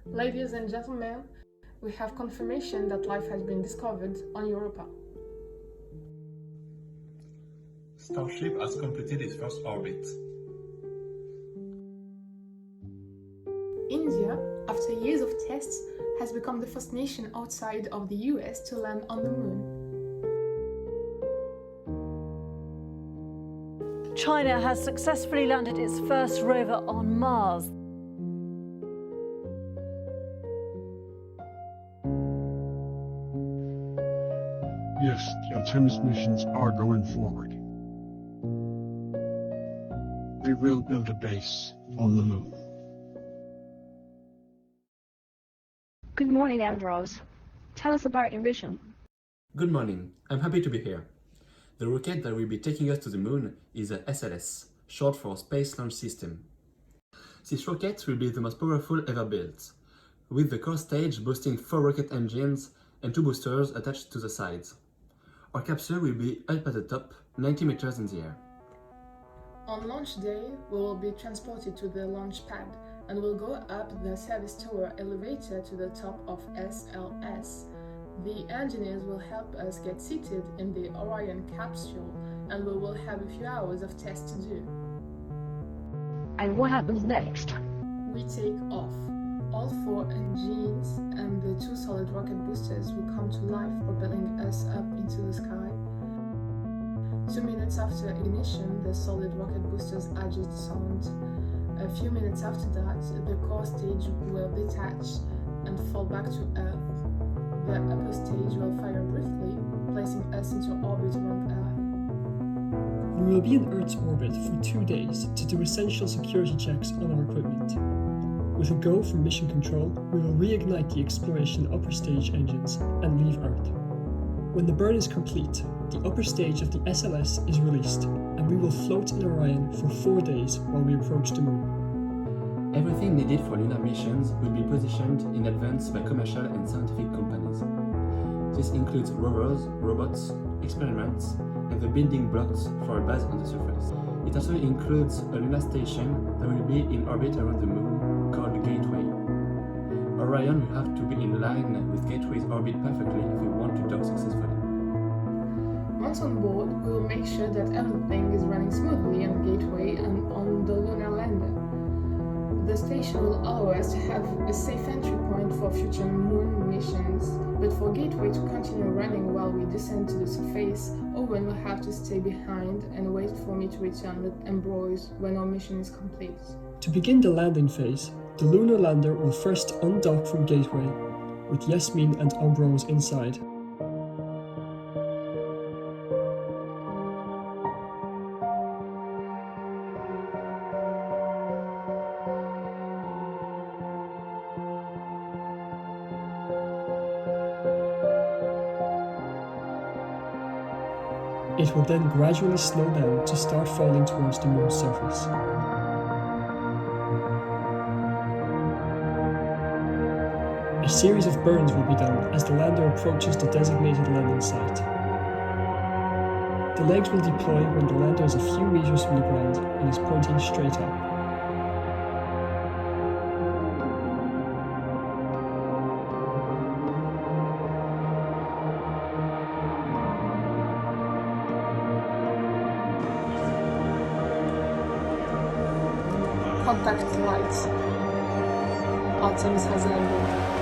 Ladies and gentlemen, we have confirmation that life has been discovered on Europa. Starship has completed its first orbit. India, after years of tests, has become the first nation outside of the US to land on the moon. China has successfully landed its first rover on Mars. Yes, the Artemis missions are going forward. We will build a base on the moon. Good morning, Ambrose. Tell us about your mission. Good morning, I'm happy to be here. The rocket that will be taking us to the moon is a SLS, short for Space Launch System. This rocket will be the most powerful ever built, with the core stage boasting 4 rocket engines and 2 boosters attached to the sides. Our capsule will be up at the top, 90 meters in the air. On launch day, we will be transported to the launch pad and will go up the service tower elevator to the top of SLS. The engineers will help us get seated in the Orion capsule and we will have a few hours of tests to do. And what happens next? We take off. All 4 engines and the 2 solid rocket boosters will come to life, propelling us up into the sky. 2 minutes after ignition, the solid rocket boosters adjust sound. A few minutes after that, the core stage will detach and fall back to Earth. The upper stage will fire briefly, placing us into orbit around Earth. We will be in Earth's orbit for 2 days to do essential security checks on our equipment. With a go from Mission Control, we will reignite the exploration upper stage engines and leave Earth. When the burn is complete, the upper stage of the SLS is released, and we will float in Orion for 4 days while we approach the moon. Everything needed for lunar missions will be positioned in advance by commercial and scientific companies. This includes rovers, robots, experiments, and the building blocks for a base on the surface. It also includes a lunar station that will be in orbit around the moon, called Gateway. Orion will have to be in line with Gateway's orbit perfectly if we want to dock successfully. Once on board, we will make sure that everything is running smoothly on Gateway and on the lunar lander. The station will allow us to have a safe entry point for future moon missions, but for Gateway to continue running while we descend to the surface, Owen will have to stay behind and wait for me to return with Ambrose when our mission is complete. To begin the landing phase, the lunar lander will first undock from Gateway, with Yasmin and Ambrose inside. It will then gradually slow down to start falling towards the moon's surface. A series of burns will be done as the lander approaches the designated landing site. The legs will deploy when the lander is a few meters from the ground and is pointing straight up. Contact lights. Artemis has landed.